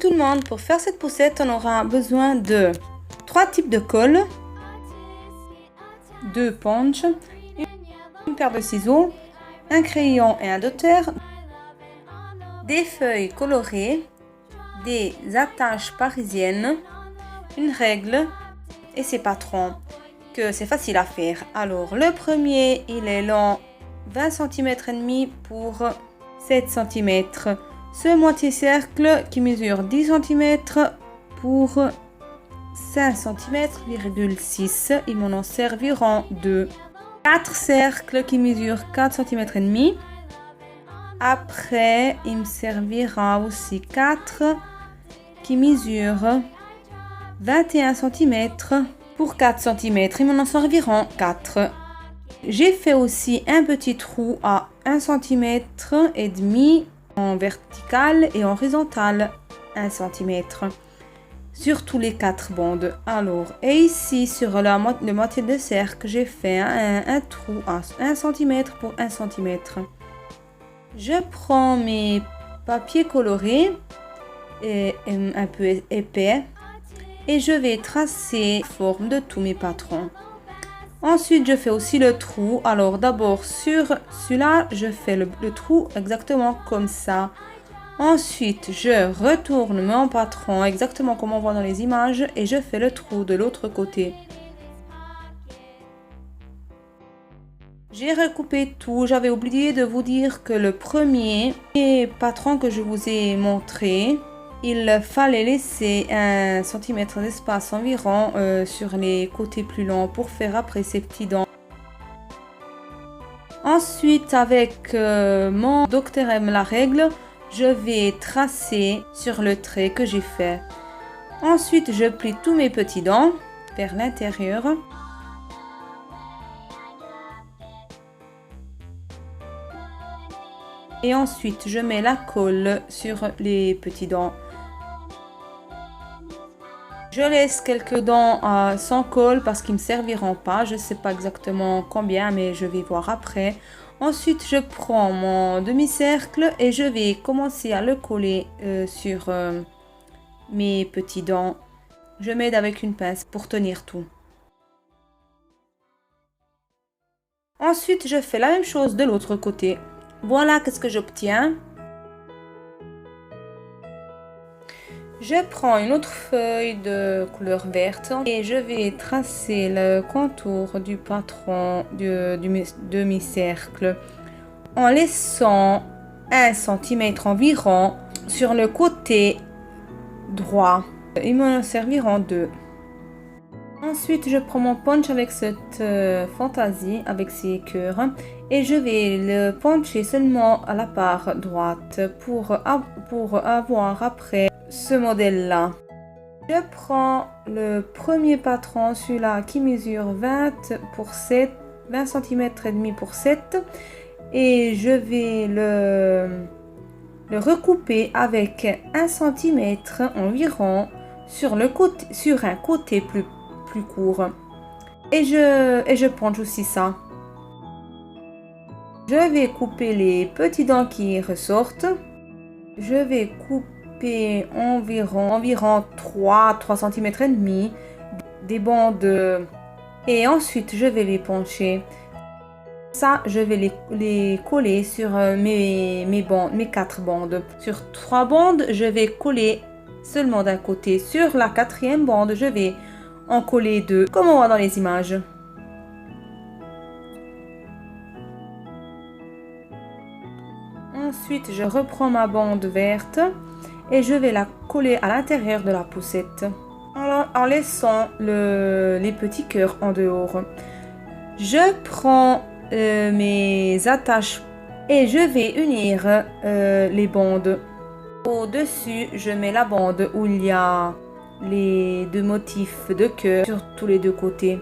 tout le monde, pour faire cette poussette, on aura besoin de 3 types de colle, 2 punch, une paire de ciseaux, un crayon et un dotter, des feuilles colorées, des attaches parisiennes, une règle et ses patrons, que c'est facile à faire. Alors le premier, il est long 20 cm et demi pour 7 cm. Ce moitié cercle qui mesure 10 cm pour 5 cm,6 ils m'en serviront 2. 4 cercles qui mesurent 4 cm et demi. Après, il me servira aussi 4 qui mesurent 21 cm pour 4 cm. Ils m'en serviront 4. J'ai fait aussi un petit trou à 1 cm et demi en vertical et en horizontal 1 cm sur tous les 4 bandes. Alors, et ici sur le moitié de cercle, j'ai fait un trou à 1 cm pour 1 cm. Je prends mes papiers colorés et un peu épais et je vais tracer la forme de tous mes patrons. Ensuite, je fais aussi le trou. Alors d'abord sur celui-là, je fais le trou exactement comme ça. Ensuite, je retourne mon patron exactement comme on voit dans les images et je fais le trou de l'autre côté. J'ai recoupé tout. J'avais oublié de vous dire que le premier patron que je vous ai montré, il fallait laisser 1 cm d'espace environ sur les côtés plus longs pour faire après ces petits dents. Ensuite, avec mon Dr M la règle, je vais tracer sur le trait que j'ai fait. Ensuite, je plie tous mes petits dents vers l'intérieur. Et ensuite, je mets la colle sur les petits dents. Je laisse quelques dents sans colle parce qu'ils ne me serviront pas. Je ne sais pas exactement combien, mais je vais voir après. Ensuite, je prends mon demi-cercle et je vais commencer à le coller sur mes petits dents. Je m'aide avec une pince pour tenir tout. Ensuite, je fais la même chose de l'autre côté. Voilà qu'est-ce que j'obtiens. Je prends une autre feuille de couleur verte et je vais tracer le contour du patron du demi-cercle en laissant 1 cm environ sur le côté droit. Ils m'en serviront 2. Ensuite, je prends mon punch avec cette fantaisie, avec ses cœurs, et je vais le puncher seulement à la part droite pour avoir après ce modèle-là. Je prends le premier patron, celui-là qui mesure 20 cm et demi pour 7, et je vais le recouper avec 1 cm environ sur un côté plus court et je punch aussi ça. Je vais couper les petits dents qui ressortent. Je vais couper environ 3 cm et demi des bandes et ensuite je vais les puncher. Ça, je vais les coller sur mes 4 bandes. Sur 3 bandes, je vais coller seulement d'un côté. Sur la 4e bande, je vais en coller 2, comme on voit dans les images. Ensuite, je reprends ma bande verte et je vais la coller à l'intérieur de la poussette en laissant les petits cœurs en dehors. Je prends mes attaches et je vais unir les bandes. Au-dessus, je mets la bande où il y a les 2 motifs de cœur sur tous les 2 côtés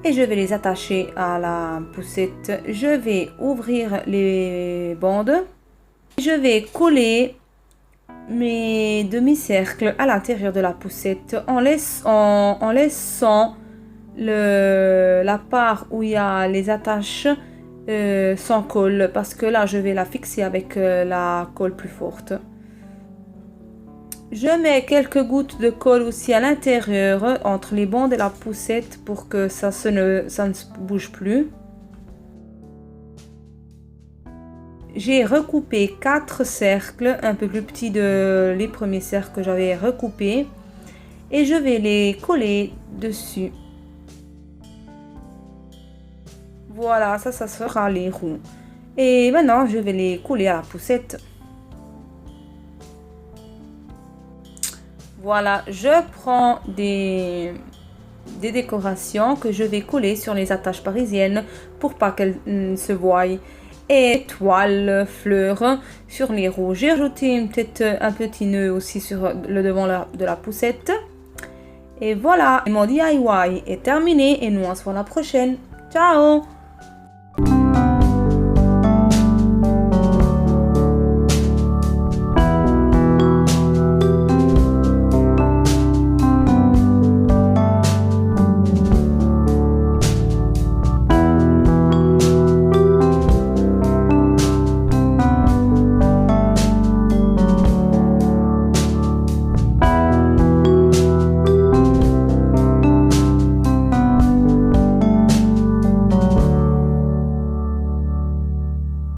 et je vais les attacher à la poussette. Je vais ouvrir les bandes. Je vais coller mes demi-cercles à l'intérieur de la poussette en laissant la part où il y a les attaches sans colle parce que là je vais la fixer avec la colle plus forte. Je mets quelques gouttes de colle aussi à l'intérieur, entre les bandes et la poussette pour que ça ne se bouge plus. J'ai recoupé 4 cercles, un peu plus petits que les premiers cercles que j'avais recoupés. Et je vais les coller dessus. Voilà, ça sera les roues. Et maintenant, je vais les coller à la poussette. Voilà, je prends des décorations que je vais coller sur les attaches parisiennes pour pas qu'elles se voient. Et étoiles, fleurs sur les roues. J'ai ajouté un petit nœud aussi sur le devant de la poussette. Et voilà, mon DIY est terminé et nous on se voit la prochaine. Ciao!